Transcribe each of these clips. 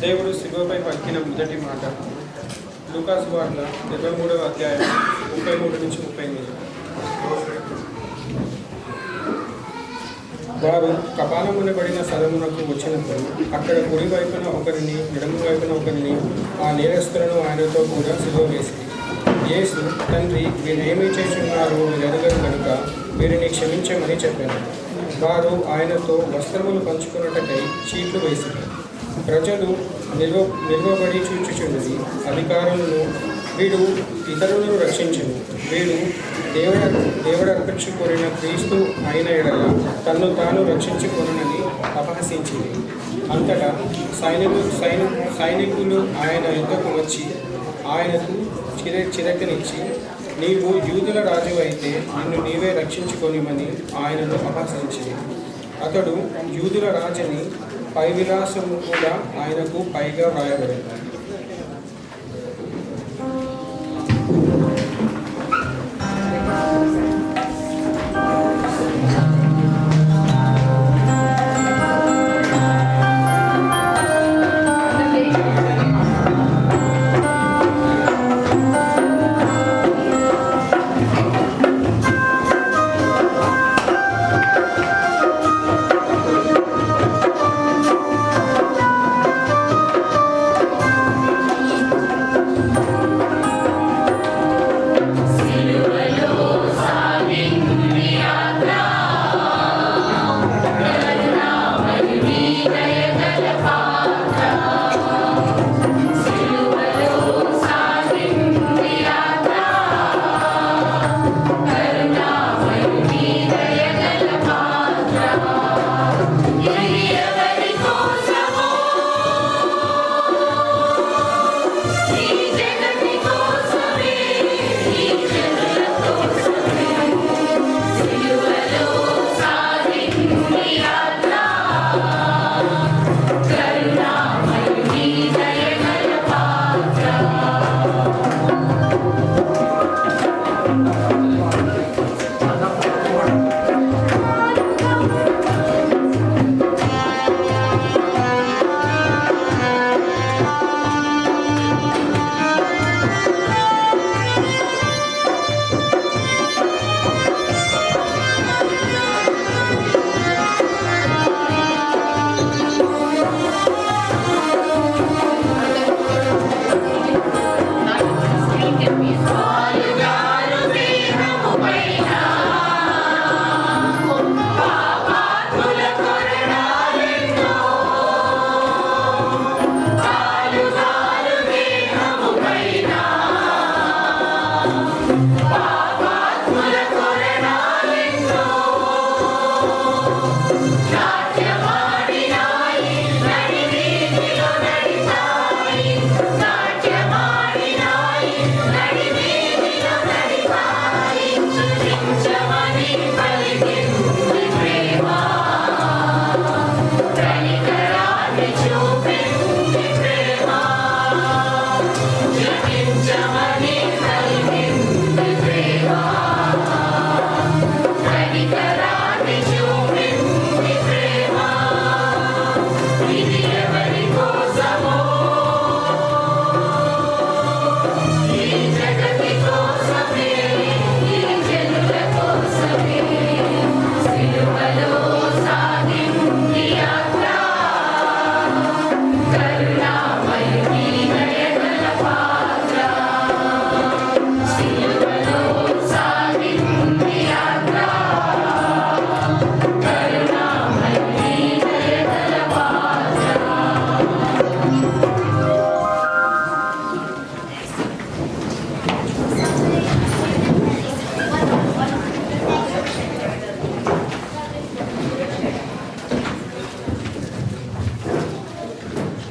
దేవుడు శిలువపై పలికిన మొదటి మాట లూకాసు వార్త 23వ అధ్యాయం 33 నుంచి 38. వారు కపాలమునబడిన స్థలమునకు వచ్చినప్పుడు అక్కడ కుడి వైపున ఒకరిని ఎడమ వైపున ఒకరిని ఆ నేరస్తులను ఆయనతో కూడా సిలువ వేసింది. యేసు, తండ్రి, వీరేమీ చేస్తున్నారు మీరు ఎరుగరు కనుక వీరిని క్షమించమని చెప్పారు. వారు ఆయనతో వస్త్రములు పంచుకున్నటకై చీట్లు వేసింది. ప్రజలు నిల్వబడి చూచుచున్నది. అధికారులను వీడు ఇతరులను రక్షించును, వీడు దేవుడు అర్పించుకొనిన క్రీస్తు అయిన ఎడల తన్ను తాను రక్షించుకొనని అపహసించింది. అంతటా సైనికులు ఆయన యుద్ధకు వచ్చి ఆయనకు చిరకనిచ్చి, నీవు యూదుల రాజు అయితే నిన్ను నీవే రక్షించుకొనిమని ఆయనను అపహసించింది. అతడు యూదుల రాజని పై విలాసము కూడా ఆయనకు పైగా వ్రాయబడింది.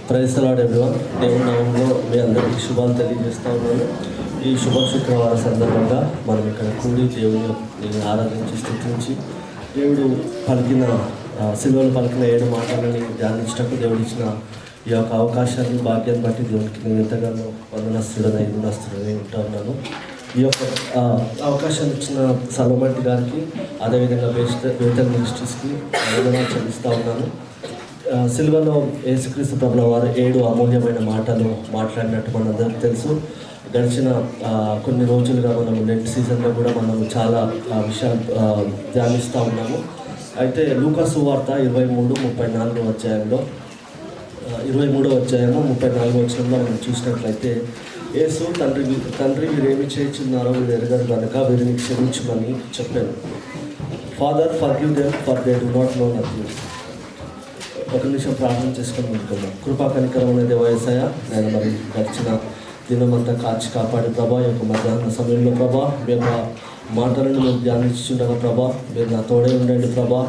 Praise the Lord everyone. దేవుని నామంలో మీ అందరికీ శుభాలు తెలియజేస్తూ ఉన్నాను. ఈ శుభ శుక్రవార సందర్భంగా మనం ఇక్కడ కూడి దేవుని ఆరాధించి స్తుతించి దేవుడు పలికిన సిలువలు పలికిన 7 మాటలని ధ్యానించటకు దేవుడు ఇచ్చిన ఈ యొక్క అవకాశాన్ని భాగ్యాన్ని బట్టి దేవునికి నేను ఎంతగానో వందనస్తుడనై ఉంటా ఉన్నాను. ఈ యొక్క అవకాశాన్ని ఇచ్చిన సలోమట్టి గారికి, అదేవిధంగా బేతల్ మినిస్ట్రీస్కి వందనాలు చెల్లిస్తూ ఉన్నాను. సిల్వలో యేసుక్రీస్తు ప్రభుల వారు 7 అమూల్యమైన మాటలు మాట్లాడినట్టు మనందరికీ తెలుసు. గడిచిన కొన్ని రోజులుగా మనం నెట్ సీజన్లో కూడా మనం చాలా విషయాలు ధ్యానిస్తూ ఉన్నాము. అయితే లూకా సువార్త 23:34 అధ్యాయంలో 23వ అధ్యాయము 34వ వచనంలో మనం చూసినట్లయితే యేసు తండ్రి వీరేమి చేయుచున్నారో వీరు ఎరగరు కనుక వీరిని క్షమించమని చెప్పాను. Father forgive them for they do not know nothing. ఒక నిమిషం ప్రార్థన చేసుకొని ముందుకుందాం. కృపా కనికరమైన దేవా యేసయ్య, నేను మరి గడిచిన దినమంతా కాచి కాపాడి ప్రభా, ఈ యొక్క మధ్యాహ్న సమయంలో ప్రభా మీ యొక్క మాటలను మేము ధ్యానించుండగా ప్రభా మీరు నా తోడే ఉండండి ప్రభా.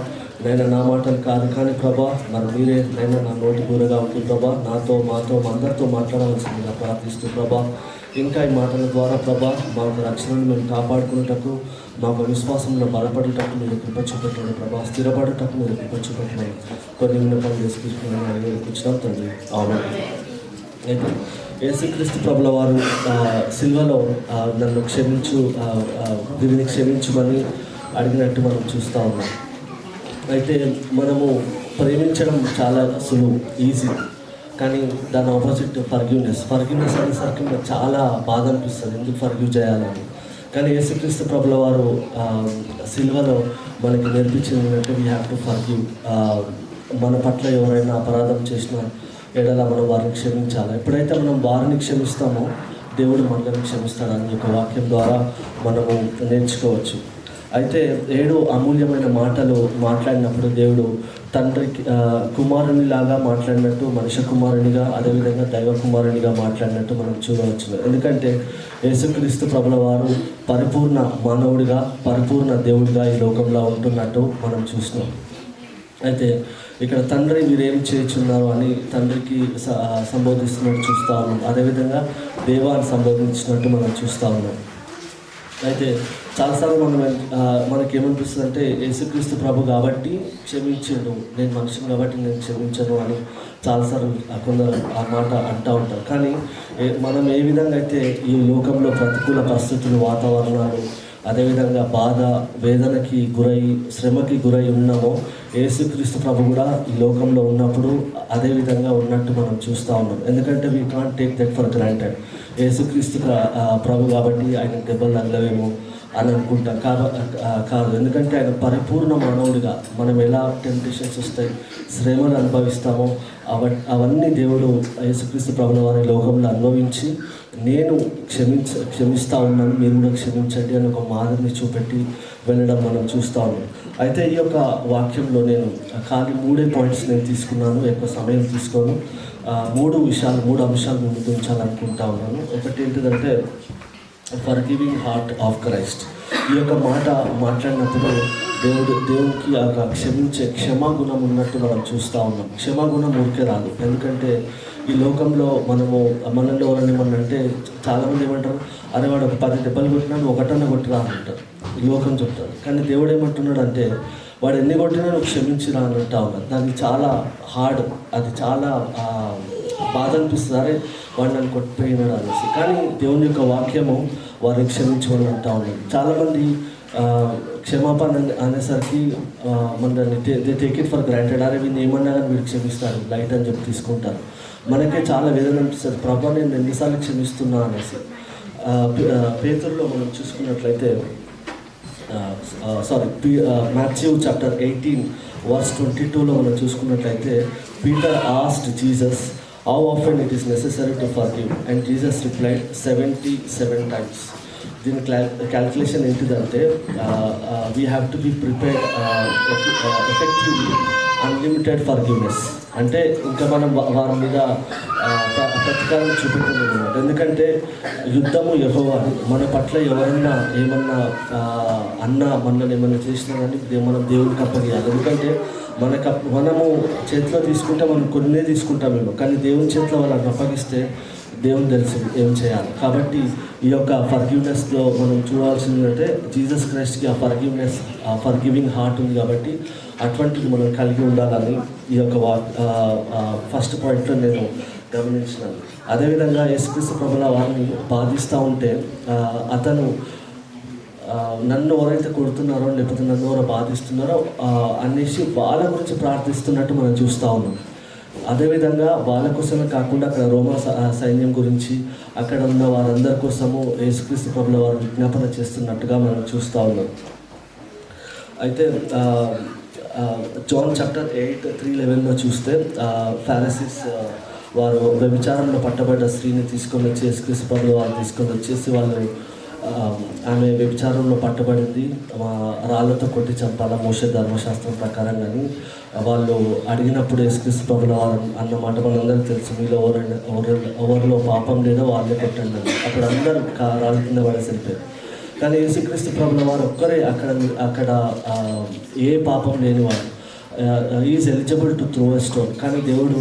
నేను నా మాటలు కాదు కానీ ప్రభా మరి మీరే నేను నా నోటి దూరగా ఉంటుంది ప్రభా. నాతో మాతో అందరితో మాట్లాడవలసిందిగా ప్రార్థిస్తూ ప్రభా, ఇంకా ఈ మాటల ద్వారా ప్రభా మాకు రక్షణను మేము కాపాడుకునేటకు, మాకు విశ్వాసంలో బలపడేటకు మీరు కృప చూపెట్టండి ప్రభా. స్థిరపడేటకు మీరు కృప చూపెట్టండి. కొన్ని విన్నపాలు చేసుకుంటున్నాను కూర్చున్నాం తండ్రి. అవును. అయితే యేసుక్రీస్తు ప్రభుల వారు సిల్వలో నన్ను క్షమించు, వీరిని క్షమించమని అడిగినట్టు మనం చూస్తూ ఉన్నాం. అయితే మనము ప్రేమించడం చాలా సులువు, ఈజీ. కానీ దాని ఆపోజిట్ ఫర్గివ్నెస్ అనేసరికి నాకు చాలా బాధ అనిపిస్తుంది, ఎందుకు ఫర్గివ్ చేయాలని. కానీ యేసుక్రీస్తు ప్రభుల వారు సిల్వలో మనకి నేర్పించింది ఏంటంటే వీ హ్యావ్ టు ఫర్గివ్. మన పట్ల ఎవరైనా అపరాధం చేసిన ఎడల మనం వారిని క్షమించాలి. ఎప్పుడైతే మనం వారిని క్షమిస్తామో దేవుడు మనల్ని క్షమిస్తాడని యొక్క వాక్యం ద్వారా మనము నేర్చుకోవచ్చు. అయితే 7 అమూల్యమైన మాటలు మాట్లాడినప్పుడు దేవుడు తండ్రికి కుమారునిలాగా మాట్లాడినట్టు, మనిషి కుమారునిగా, అదేవిధంగా దైవ కుమారునిగా మాట్లాడినట్టు మనం చూడవచ్చు. ఎందుకంటే యేసుక్రీస్తు ప్రభుల వారు పరిపూర్ణ మానవుడిగా, పరిపూర్ణ దేవుడిగా ఈ లోకంలో ఉంటున్నట్టు మనం చూసినాం. అయితే ఇక్కడ తండ్రి వీరేం చేయుచున్నారు అని తండ్రికి సంబోధిస్తున్నట్టు చూస్తూ ఉన్నాం. అదేవిధంగా దేవాన్ని సంబోధించినట్టు మనం చూస్తూ ఉన్నాం. అయితే చాలాసార్లు మనకేమనిపిస్తుంది అంటే యేసుక్రీస్తు ప్రభు కాబట్టి క్షమించాడు, నేను మనిషిని కాబట్టి నేను క్షమించను అని చాలాసార్లు కొందరు ఆ మాట అంటూ ఉంటారు. కానీ మనం ఏ విధంగా అయితే ఈ లోకంలో ప్రతికూల పరిస్థితులు, వాతావరణాలు, అదేవిధంగా బాధ, వేదనకి గురై, శ్రమకి గురై ఉన్నామో యేసుక్రీస్తు ప్రభు కూడా ఈ లోకంలో ఉన్నప్పుడు అదేవిధంగా ఉన్నట్టు మనం చూస్తూ ఉన్నాం. ఎందుకంటే we can't take that for granted. యేసుక్రీస్తు ప్రభు కాబట్టి ఆయన దెబ్బలు తగలవేమో అని అనుకుంటాం. కాదు, ఎందుకంటే ఆయన పరిపూర్ణ మానవుడిగా మనం ఎలా టెంప్టేషన్స్ వస్తాయి, శ్రమలు అనుభవిస్తామో అవన్నీ దేవుడు యేసుక్రీస్తు ప్రభుల వారి లోకంలో అనుభవించి నేను క్షమిస్తూ ఉన్నాను, మీరు కూడా క్షమించండి అని ఒక మాదిరిని చూపెట్టి వెళ్ళడం మనం చూస్తూ ఉన్నాం. అయితే ఈ యొక్క వాక్యంలో నేను ఖాళీ 3 పాయింట్స్ నేను తీసుకున్నాను, ఎక్కువ సమయం తీసుకోను. 3 అంశాలు ముందుకు ఉంచాలనుకుంటా ఉన్నాను. ఒకటి ఏంటిదంటే ఫర్గివింగ్ హార్ట్ ఆఫ్ క్రైస్ట్. ఈ యొక్క మాట మాట్లాడినప్పుడు దేవునికి ఆ క్షమించే క్షమాగుణం ఉన్నట్టు మనం చూస్తూ ఉన్నాం. క్షమాగుణం ఊరికే రాదు. ఎందుకంటే ఈ లోకంలో మనలో ఎవరని అంటే చాలామంది ఏమంటారు, అరే వాడు ఒక 10 దెబ్బలు కొట్టినాడు, ఒకటన్నా కొట్టిరా అని అంటారు, ఈ లోకం చెప్తారు. కానీ దేవుడు ఏమంటున్నాడు అంటే వాడు ఎన్ని కొట్టినా నువ్వు క్షమించిరా అని అంటా ఉన్నాడు. దానికి చాలా హార్డ్, అది చాలా బాధ అనిపిస్తుంది, అరే వాడు నన్ను కొట్టిపోయినాడు అనేసి. కానీ దేవుని యొక్క వాక్యము వారిని క్షమించమని అంటా ఉన్నాడు. చాలామంది క్షమాపణ అనేసరికి మనల్ని they take it for granted. అరే వీళ్ళు ఏమన్నా కానీ వీడు క్షమిస్తారు, లైట్ అని చెప్పి తీసుకుంటారు. మనకే చాలా వేదన అనిపిస్తుంది, ప్రభా నేను ఎన్నిసార్లు క్షమిస్తున్నా అనేసి. పేతురులో మనం చూసుకున్నట్లయితే Matthew chapter 18 verse 22లో మనం చూసుకున్నట్లయితే Peter asked Jesus how often it is necessary to forgive, and Jesus replied 77 times. దీని క్యాల్కులేషన్ ఏంటిదంటే we have to be prepared effectively unlimited forgiveness. అంటే ఇంకా మనం వారి మీద ప్రతీకారం చూపెట్టలేదు అన్నమాట. ఎందుకంటే యుద్ధము యెహోవాది. మన పట్ల ఎవరన్నా ఏమన్నా మనల్ని ఏమన్నా చేసినా కానీ మనం దేవునికి అప్పగియాలి. ఎందుకంటే మనము చేతిలో తీసుకుంటే మనం కొన్నే తీసుకుంటామేమో, కానీ దేవుని చేతిలో వాళ్ళని అప్పగిస్తే దేవుని తెలుసు ఏం చేయాలి. కాబట్టి ఈ యొక్క ఫర్గివ్నెస్లో మనం చూడాల్సింది అంటే జీసస్ క్రైస్ట్కి ఆ ఫర్గివింగ్ హార్ట్ ఉంది. కాబట్టి అటువంటిది మనం కలిగి ఉండాలని ఈ యొక్క ఫస్ట్ పాయింట్లో నేను గమనించినాను. అదేవిధంగా యేసుక్రీస్తు ప్రభుల వారిని బాధిస్తూ ఉంటే అతను నన్ను ఎవరైతే కొడుతున్నారో లేకపోతే నన్ను ఎవరో బాధిస్తున్నారో అనేసి వాళ్ళ గురించి ప్రార్థిస్తున్నట్టు మనం చూస్తూ ఉన్నాం. అదేవిధంగా వాళ్ళ కోసమే కాకుండా అక్కడ రోమా సైన్యం గురించి అక్కడ ఉన్న వారందరి కోసము యేసుక్రీస్తు ప్రభుల వారు విజ్ఞాపన చేస్తున్నట్టుగా మనం చూస్తూ ఉన్నాం. అయితే జాన్ చాప్టర్ 8:3-11 చూస్తే ఫారిసీస్ వారు వ్యభిచారంలో పట్టబడ్డ స్త్రీని తీసుకొని వచ్చి యేసుక్రీస్తు ప్రభుల వారు తీసుకొని వచ్చేసి వాళ్ళు ఆమె వ్యభిచారంలో పట్టబడింది, రాళ్ళతో కొట్టి చంపాలా మోషే ధర్మశాస్త్రం ప్రకారం. కానీ వాళ్ళు అడిగినప్పుడు యేసుక్రీస్తు ప్రభుల వారు అన్న మాట మనందరికీ తెలుసు, మీలో ఎవరిలో పాపం లేదో వాళ్ళే కొట్టండి. అప్పుడు అందరూ రాళ్ళ కింద పడేసి వెళ్ళిపోయారు. కానీ యేసుక్రీస్తు ప్రభుల వారు ఒక్కరే అక్కడ ఏ పాపం లేనివాడు, is eligible to throw a stone. కానీ దేవుడు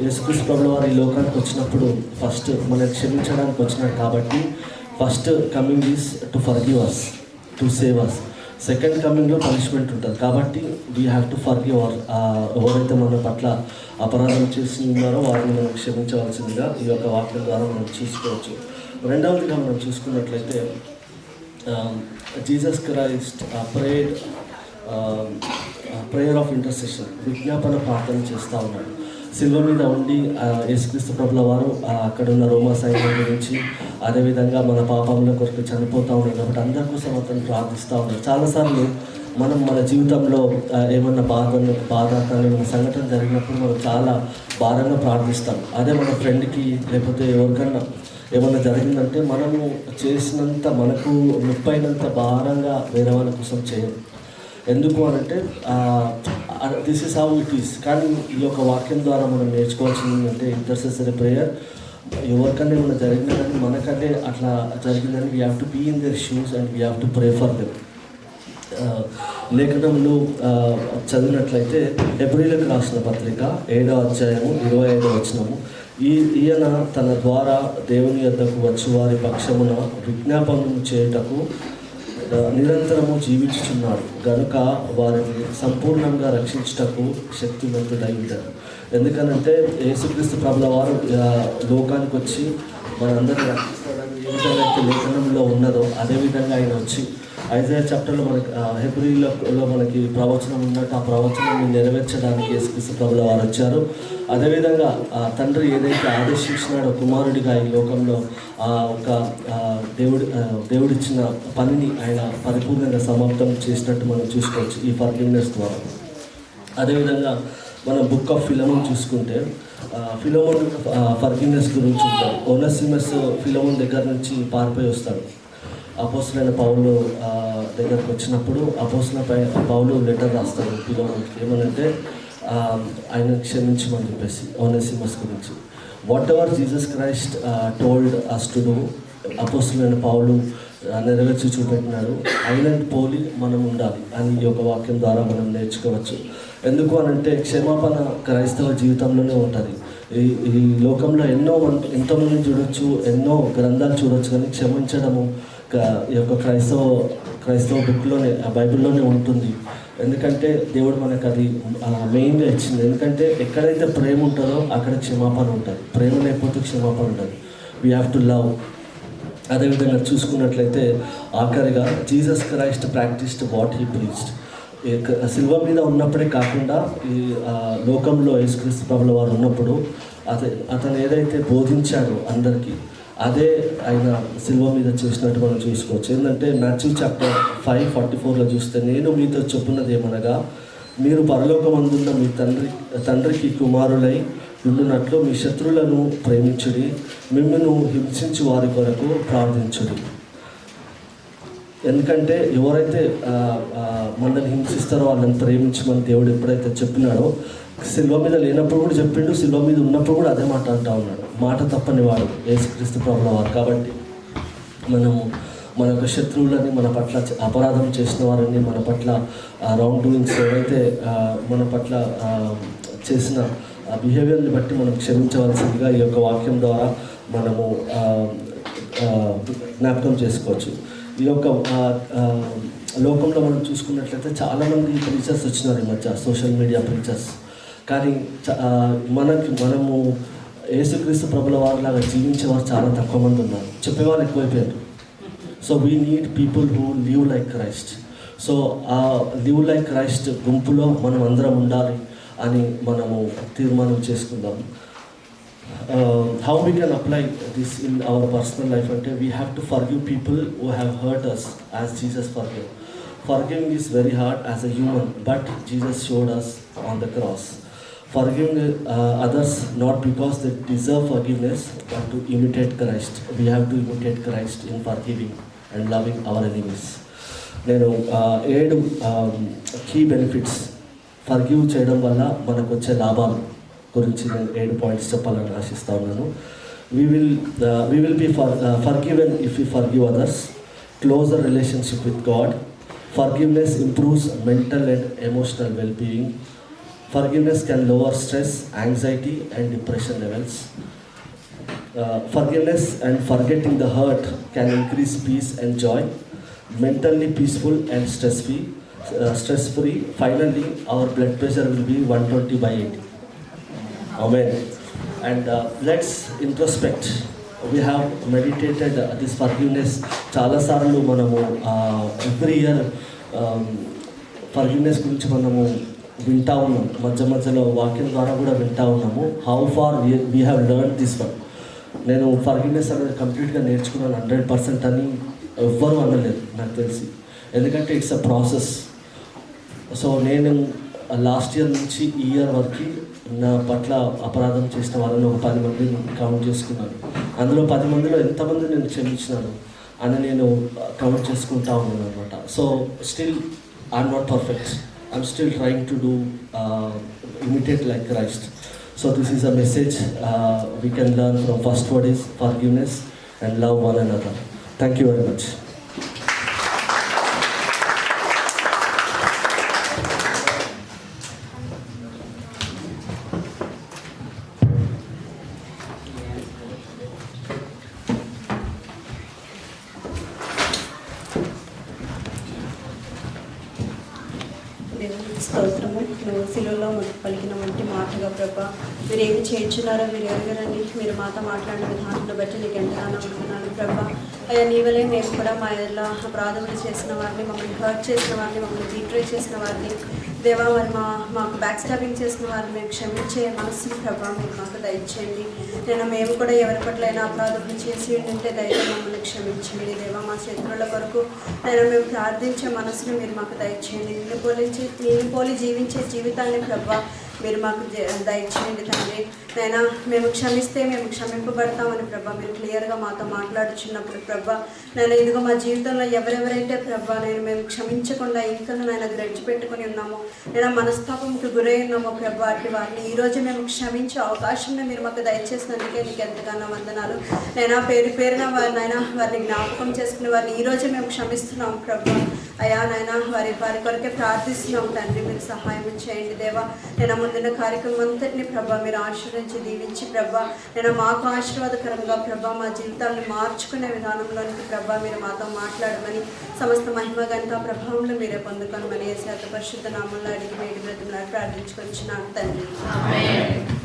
యేసుక్రీస్తు ప్రభుల వారు ఈ లోకానికి వచ్చినప్పుడు ఫస్ట్ మనల్ని క్షమించడానికి వచ్చినాడు. కాబట్టి first coming is to forgive us, to save us. Second కమింగ్లో పనిష్మెంట్ ఉంటుంది. కాబట్టి వీ హ్యావ్ టు ఫర్గివ్ ఎవరైతే మన పట్ల అపరాధం చేసి ఉన్నారో వారిని మనం క్షమించవలసిందిగా ఈ యొక్క వాక్యం ద్వారా మనం చూసుకోవచ్చు. రెండవదిగా మనం చూసుకున్నట్లయితే Jesus Christ prayer of intercession, విజ్ఞాపన ప్రార్థన చేస్తూ ఉన్నాడు. సిల్వ మీద ఉండి యేసుక్రీస్తు ప్రభుల వారు అక్కడ ఉన్న రోమా సైన్యం గురించి, అదేవిధంగా మన పాపంలో కొరకు చనిపోతూ ఉన్నాడు. కాబట్టి అందరి కోసం అతను ప్రార్థిస్తూ ఉన్నాడు. చాలాసార్లు మనం మన జీవితంలో ఏమన్నా బాధాకరమైన సంఘటన జరిగినప్పుడు మనం చాలా భారంగా ప్రార్థిస్తాం. అదే మన ఫ్రెండ్కి లేకపోతే ఎవరికన్నా ఏమన్నా జరిగిందంటే మనము చేసినంత, మనకు నొప్పైనంత భారంగా వేరే వాళ్ళ కోసం చేయం. ఎందుకు అనంటే this is how it is. కానీ ఈ యొక్క వాక్యం ద్వారా మనం నేర్చుకోవాల్సింది ఏంటంటే ఇంటర్సెసరీ ప్రేయర్. ఎవరికన్నా ఏమైనా జరిగినా కానీ మనకంటే అట్లా జరిగిందని we have to be in their shoes and we have to pray for them. లేఖనంలో చదివినట్లయితే హెబ్రీయులకు రాసిన పత్రిక 7వ అధ్యాయము 25వ వచనము, ఈయన తన ద్వారా దేవుని యొద్దకు వచ్చి వారి పక్షమున విజ్ఞాపనం చేయుటకు నిరంతరము జీవించుచున్నాడు గనుక వారిని సంపూర్ణంగా రక్షించుటకు శక్తివంతుడై ఉంటాడు. ఎందుకనంటే యేసుక్రీస్తు ప్రభుల వారు లోకానికి వచ్చి మనందరినీ రక్షిస్తాడని ఏ విధంగా అయితే లేఖనంలో ఉన్నదో అదేవిధంగా ఆయన వచ్చి ఐజాయా చాప్టర్లో మనకి హెబ్రీయులలో మనకి ప్రవచనం ఉన్నట్టు ఆ ప్రవచనాన్ని నెరవేర్చడానికి యేసుక్రీస్తు ప్రభుల వారు వచ్చారు. అదేవిధంగా తండ్రి ఏదైతే ఆదేశించినాడో కుమారుడిగా ఈ లోకంలో ఒక దేవుడిచ్చిన పనిని ఆయన పరిపూర్ణంగా సమాప్తం చేసినట్టు మనం చూసుకోవచ్చు ఈ ఫర్గివ్నెస్ ద్వారా. అదేవిధంగా మనం బుక్ ఆఫ్ ఫిలమోన్ చూసుకుంటే ఫిలమోన్ ఫర్గివ్నెస్ గురించి ఉంటాడు. ఓనసిమస్ ఫిలమోన్ దగ్గర నుంచి పారిపోయి వస్తాడు. అపోస్తులైన పౌలు దగ్గరకు వచ్చినప్పుడు పౌలు లెటర్ రాస్తాడు ఫిలమోన్కి. ఏమనంటే ఆయన క్షమించమని చెప్పేసి ఓనసిమస్ గురించి. Whatever Jesus Christ told us to do, అపోస్తులైన పౌలు నెరవేర్చి చూపెట్టినాడు. ఆయనను పోలి మనం ఉండాలి అని ఈ యొక్క వాక్యం ద్వారా మనం నేర్చుకోవచ్చు. ఎందుకు అనంటే క్షమాపణ క్రైస్తవ జీవితంలోనే ఉంటుంది. ఈ లోకంలో ఎంతోమంది చూడొచ్చు, ఎన్నో గ్రంథాలు చూడొచ్చు, కానీ క్షమించడము ఈ యొక్క క్రైస్తవ బుక్లోనే, బైబిల్లోనే ఉంటుంది. ఎందుకంటే దేవుడు మనకు అది మెయిన్గా ఇచ్చింది. ఎందుకంటే ఎక్కడైతే ప్రేమ ఉంటుందో అక్కడ క్షమాపణ ఉంటుంది. ప్రేమ లేకపోతే క్షమాపణ ఉంటుంది. We have to love. అదేవిధంగా చూసుకున్నట్లయితే ఆఖరిగా Jesus Christ practised what he preached. సిల్వ మీద ఉన్నప్పుడే కాకుండా ఈ లోకంలో యేసుక్రీస్తు ప్రభుల వారు ఉన్నప్పుడు అతను ఏదైతే బోధించాడో అందరికీ అదే ఆయన సిల్వ మీద చేసినట్టు మనం చూసుకోవచ్చు. ఏంటంటే మాథ్యూ చాప్టర్ 5:44 చూస్తే, నేను మీతో చెప్పున్నది ఏమనగా మీరు పరలోకమందున్న మీ తండ్రికి కుమారులై ఉండునట్లు మీ శత్రువులను ప్రేమించుడి, మిమ్మల్ని హింసించి వారి కొరకు ప్రార్థించుడి. ఎందుకంటే ఎవరైతే మనల్ని హింసిస్తారో వాళ్ళని ప్రేమించమని దేవుడు ఎప్పుడైతే చెప్పినాడో, సిల్వ మీద లేనప్పుడు కూడా చెప్పిండు, సిల్వ మీద ఉన్నప్పుడు కూడా అదే మాట అంటా ఉన్నాడు. మాట తప్పని వాడు యేసుక్రీస్తు ప్రభుల వారు. కాబట్టి మనము మన యొక్క శత్రువులని, మన పట్ల అపరాధం చేసిన వారిని, మన పట్ల రాంగ్ డూయింగ్స్ ఏవైతే మన పట్ల చేసిన బిహేవియర్ని బట్టి మనం క్షమించవలసిందిగా ఈ యొక్క వాక్యం ద్వారా మనము జ్ఞాపకం చేసుకోవచ్చు. ఈ యొక్క లోకంలో మనం చూసుకున్నట్లయితే చాలామంది ప్రీచర్స్ వచ్చినారు ఈ మధ్య, సోషల్ మీడియా ప్రీచర్స్. కానీ మనము యేసుక్రీస్తు ప్రభుల వారిలాగా జీవించేవారు చాలా తక్కువ మంది ఉన్నారు. చెప్పేవాళ్ళు ఎక్కువైపోయారు. So we need people who live like Christ. So ఆ లివ్ లైక్ క్రైస్ట్ గుంపులో మనం అందరం ఉండాలి అని మనము తీర్మానం చేసుకుందాం. How we can apply this in our personal life అంటే we have to forgive people who have hurt us as Jesus forgave. Forgiving is very hard as a human, but Jesus showed us on the cross. Forgiving others not because they deserve forgiveness, but to imitate Christ. We have to imitate Christ in forgiving and loving our enemies. నేను 7 key benefits forgive చేయడం వల్ల మనకు వచ్చే లాభాలు గురించి నేను 7 points చెప్పాలని ఆశిస్తా ఉన్నాను. We will be forgiven if we forgive others. Closer relationship with God. Forgiveness improves mental and emotional well-being. Forgiveness can lower stress, anxiety and depression levels. Forgiveness and forgetting the hurt can increase peace and joy. Mentally peaceful and stress-free. Finally, our blood pressure will be 120/80. Amen. And let's introspect. We have meditated this forgiveness. చాలా సార్లు మనము every year forgiveness గురించి మనము వింటా ఉన్నాం, మధ్యలో వాక్యం ద్వారా కూడా వింటా ఉన్నాము. How far we have learn this one. నేను ఫర్గివ్నెస్ అనేది కంప్లీట్గా నేర్చుకున్నాను 100% అని ఎవ్వరూ అనలేదు నాకు తెలిసి, ఎందుకంటే ఇట్స్ అ ప్రాసెస్. సో నేను లాస్ట్ ఇయర్ నుంచి ఈ ఇయర్ వరకు నా పట్ల అపరాధం చేసిన వాళ్ళని ఒక 10 మందిని కౌంట్ చేసుకున్నాను. అందులో 10 మందిలో ఎంతమంది నేను క్షమించినాను అని నేను కౌంట్ చేసుకుంటా ఉన్నాను అనమాట. So still I'm not perfect. I'm still trying to do imitate like Christ. So this is a message we can learn from. First word is forgiveness and love one another. Thank you very much. దేవునికి స్తోత్రము. నువ్వు శిలువలో పలికిన వంటి మాటగా ప్రభా మీరు ఏమి చేయించున్నారో మీరు ఎరగరని మీరు మాతో మాట్లాడిన విధానాన్ని బట్టి నీకు ఎంతగానో అనుకున్నాను ప్రభా. అయ్యా నీవలే మేము కూడా మా ఎలా అపరాధములు చేసిన వారిని, మమ్మల్ని హర్ట్ చేసిన వారిని, మమ్మల్ని బీట్రే చేసిన వారిని దేవా, మరి మాకు బ్యాక్ స్టాబింగ్ చేసిన వారిని మేము క్షమించే మనసుని ప్రభా మీరు మాకు దయచేయండి. మేము కూడా ఎవరి పట్లైనా అపరాధములు చేసి ఉంటే దయచేసి మమ్మల్ని క్షమించండి దేవా. మా శత్రువుల కొరకు మేము ప్రార్థించే మనసుని మీరు మాకు దయచేయండి. నిన్ను పోలి జీవించే జీవితాన్ని ప్రభా మీరు మాకు దయచేయండి తండ్రి. మేము క్షమిస్తే మేము క్షమింపబడతామని ప్రభా మీరు క్లియర్గా మాతో మాట్లాడుచున్నప్పుడు ప్రభా ఇదిగో మా జీవితంలో ఎవరెవరైతే ప్రభా మేము క్షమించకుండా ఇంకా గ్రడ్జ్ పెట్టుకుని ఉన్నామో మనస్తాపంకి గురై ఉన్నామో ప్రభా అట్టి వారిని ఈరోజు మేము క్షమించే అవకాశం మీరు మాకు దయచేసినందుకే నీకు ఎంతగానో వందనాలు. పేరున వారిని జ్ఞాపకం చేసుకునే వారిని ఈరోజు మేము క్షమిస్తున్నాం ప్రభా. అయ్యా వారి కొరకే ప్రార్థిస్తున్నాం తండ్రి, మీరు సహాయం చేయండి దేవా. ముందున్న కార్యక్రమం అంతటిని ప్రభా మీరు ఆశీర్వదించి దీవించి ప్రభా మాకు ఆశీర్వాదకరంగా ప్రభా మా జీవితాలను మార్చుకునే విధానంలోనికి ప్రభా మీరు మాతో మాట్లాడమని సమస్త మహిమ ఘనత ప్రభావంలో మీరే పొందుకొనమని యేసు పరిశుద్ధ నామములో అడిగి వేడి బ్రతిమలాడి ప్రార్థించుకొనిచున్నాను తండ్రి.